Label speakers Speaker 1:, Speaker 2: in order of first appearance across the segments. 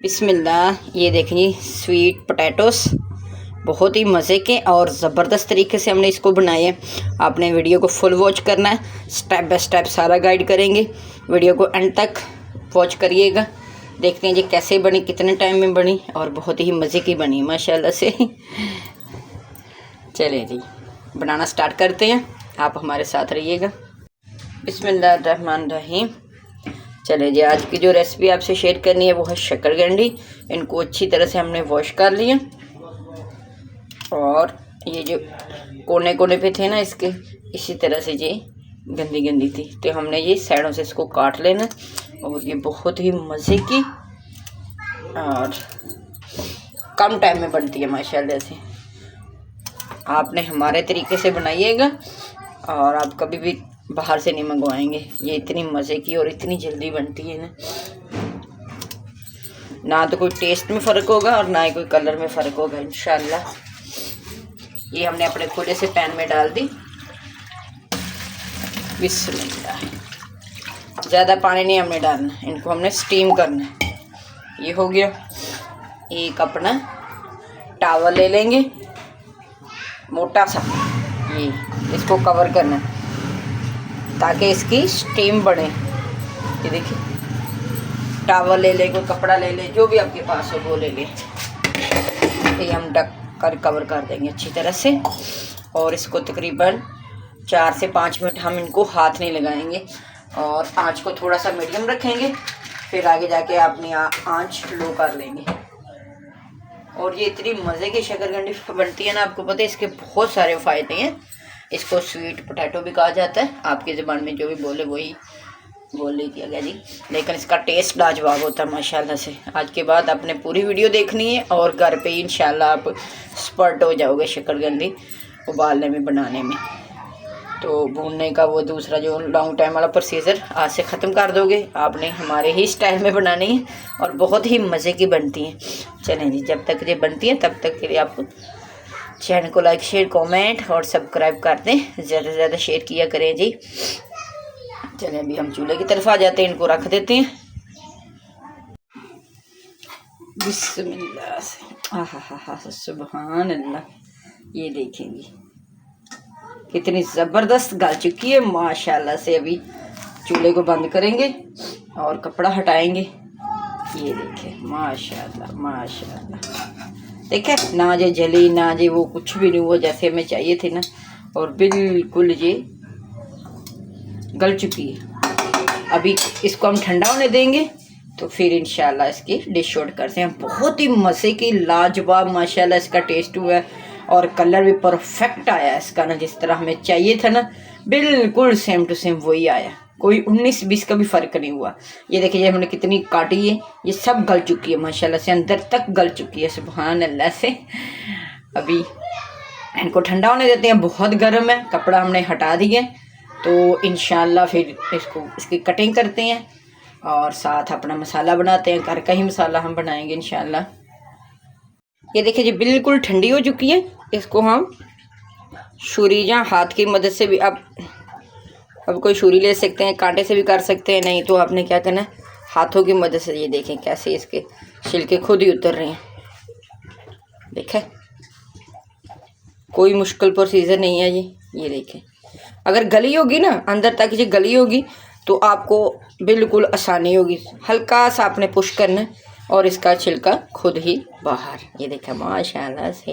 Speaker 1: बिस्मिल्लाह। ये देखें जी, sweet potatoes बहुत ही मज़े के और ज़बरदस्त तरीके से हमने इसको बनाए हैं। आपने वीडियो को फुल वॉच करना है, स्टेप बाय स्टेप सारा गाइड करेंगे। वीडियो को एंड तक वॉच करिएगा। देखते हैं जी कैसे बनी, कितने टाइम में बनी और बहुत ही मज़े की बनी माशाल्लाह से। चलिए जी बनाना स्टार्ट करते हैं, आप हमारे साथ रहिएगा। बिस्मिल्लाहिर्रहमानिर्रहीम। चले जी, आज की जो रेसिपी आपसे शेयर करनी है वो है शकरकंदी। इनको अच्छी तरह से हमने वॉश कर लिया और ये जो कोने कोने पे थे ना इसके, इसी तरह से ये गंदी गंदी थी, तो हमने ये साइडों से इसको काट लेना। और ये बहुत ही मज़े की और कम टाइम में बनती है माशाल्लाह से। आपने हमारे तरीके से बनाइएगा और आप कभी भी बाहर से नहीं मंगवाएंगे। ये इतनी मज़े की और इतनी जल्दी बनती है ना तो कोई टेस्ट में फ़र्क होगा और ना ही कोई कलर में फ़र्क होगा इंशाल्लाह। ये हमने अपने खुले से पैन में डाल दी। बिस्मिल्लाह। ज़्यादा पानी नहीं हमने डालना, इनको हमने स्टीम करना है। ये हो गया। एक अपना टॉवल ले लेंगे मोटा सा, ये इसको कवर करना है ताकि इसकी स्टीम बने। ये देखिए, टॉवल ले ले, कोई कपड़ा ले ले, जो भी आपके पास हो वो ले ले। ये हम ढक कर कवर कर देंगे अच्छी तरह से और इसको तकरीबन 4 से 5 मिनट हम इनको हाथ नहीं लगाएंगे और आंच को थोड़ा सा मीडियम रखेंगे। फिर आगे जाके अपनी आंच लो कर लेंगे। और ये इतनी मज़े की शकरकंदी बनती है ना, आपको पता है इसके बहुत सारे फ़ायदे हैं। इसको स्वीट पोटैटो भी कहा जाता है, आपकी ज़बान में जो भी बोले वही बोल लीजिएगा गया जी। लेकिन इसका टेस्ट लाजवाब होता है माशाल्लाह से। आज के बाद आपने पूरी वीडियो देखनी है और घर पे ही इंशाल्लाह आप एक्सपर्ट हो जाओगे शकरकंदी उबालने में, बनाने में। तो भूनने का वो दूसरा जो लॉन्ग टाइम वाला प्रोसीजर आज से ख़त्म कर दोगे। आपने हमारे ही स्टाइल में बनानी है और बहुत ही मज़े की बनती हैं। चलें जी, जब तक ये बनती है तब तक के लिए आप चैनल को लाइक शेयर कमेंट और सब्सक्राइब कर दें। ज़्यादा से ज़्यादा शेयर किया करें जी। चलें अभी हम चूल्हे की तरफ आ जाते हैं, इनको रख देते हैं। बिस्मिल्लाह से। आहा सुभान अल्लाह। ये देखेंगे कितनी ज़बरदस्त गल चुकी है माशाल्लाह से। अभी चूल्हे को बंद करेंगे और कपड़ा हटाएंगे। ये देखें माशाल्लाह माशाल्लाह। देखे ना जे जली ना जे वो कुछ भी नहीं हुआ, जैसे हमें चाहिए थे ना, और बिल्कुल ये गल चुकी है। अभी इसको हम ठंडा होने देंगे तो फिर इंशाल्लाह इसकी डिश आउट करते हैं। बहुत ही मज़े की लाजवाब माशाल्लाह इसका टेस्ट हुआ है और कलर भी परफेक्ट आया इसका ना, जिस तरह हमें चाहिए था ना बिल्कुल सेम टू सेम वही आया। कोई 19-20 का भी फ़र्क नहीं हुआ। ये देखिए हमने कितनी काटी है, ये सब गल चुकी है माशाल्लाह से, अंदर तक गल चुकी है सुभान अल्लाह से। अभी इनको ठंडा होने देते हैं, बहुत गर्म है। कपड़ा हमने हटा दिया तो इंशाल्लाह फिर इसकी कटिंग करते हैं और साथ अपना मसाला बनाते हैं। घर का ही मसाला हम बनाएंगे इंशाल्लाह। ये देखिए जी बिल्कुल ठंडी हो चुकी है। इसको हम छुरी या हाथ की मदद से भी, अब कोई छुरी ले सकते हैं, कांटे से भी कर सकते हैं, नहीं तो आपने क्या करना है हाथों की मदद से। ये देखें कैसे इसके छिलके खुद ही उतर रहे हैं। देखें कोई मुश्किल प्रोसीजर नहीं है ये देखें। अगर गली होगी ना अंदर तक, ये गली होगी तो आपको बिल्कुल आसानी होगी। हल्का सा आपने पुश करना और इसका छिलका खुद ही बाहर। ये देखें माशाल्लाह से।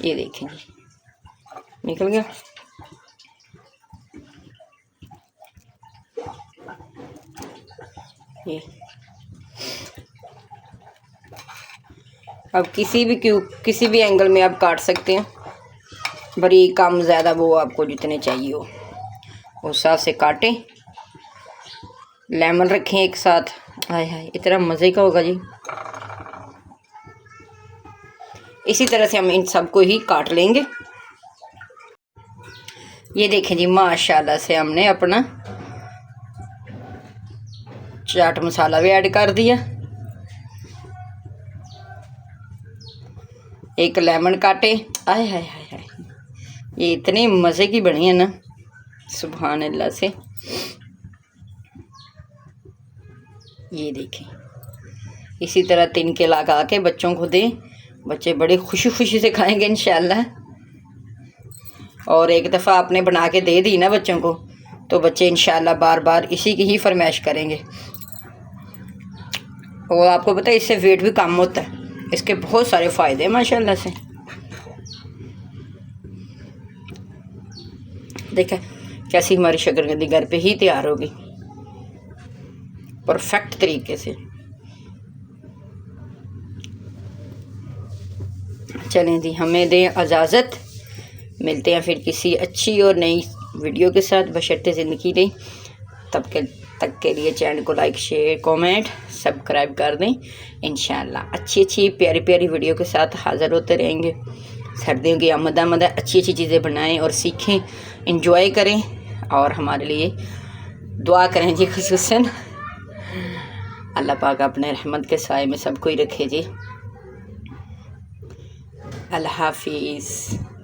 Speaker 1: ये देखें जी निकल गया। ये अब किसी भी एंगल में आप काट सकते हैं, बड़ी कम ज़्यादा वो आपको जितने चाहिए हो उस हिसाब से काटें। लेमन रखें एक साथ, हाय हाय इतना मज़े का होगा जी। इसी तरह से हम इन सबको ही काट लेंगे। ये देखें जी माशाल्लाह से हमने अपना चाट मसाला भी ऐड कर दिया। एक लेमन काटे, आय हाय हाय हाय, ये इतनी मज़े की बनी है ना सुभान अल्लाह से। ये देखें, इसी तरह तिनके लगा के बच्चों को दें, बच्चे बड़े खुशी खुशी से खाएंगे इंशाल्लाह। और एक दफ़ा आपने बना के दे दी ना बच्चों को, तो बच्चे इंशाल्लाह बार बार इसी की ही फरमाइश करेंगे। और आपको पता है इससे वेट भी कम होता है, इसके बहुत सारे फ़ायदे हैं माशाल्लाह से। देखें कैसी हमारी शकरकंदी घर पे ही तैयार होगी परफेक्ट तरीके से। चलें जी, हमें दें इजाज़त, मिलते हैं फिर किसी अच्छी और नई वीडियो के साथ। बशर्ते ज़िंदगी दें, तब तक के लिए चैनल को लाइक शेयर कमेंट सब्सक्राइब कर दें। इंशाल्लाह अच्छी अच्छी प्यारी प्यारी वीडियो के साथ हाज़िर होते रहेंगे। सर्दियों की आमद अच्छी अच्छी चीज़ें बनाएं और सीखें, इंजॉय करें और हमारे लिए दुआ करें जी। खुसूसन अल्लाह पाक अपने रहमत के साए में सबको ही रखे जी। अल्लाह हाफिज़।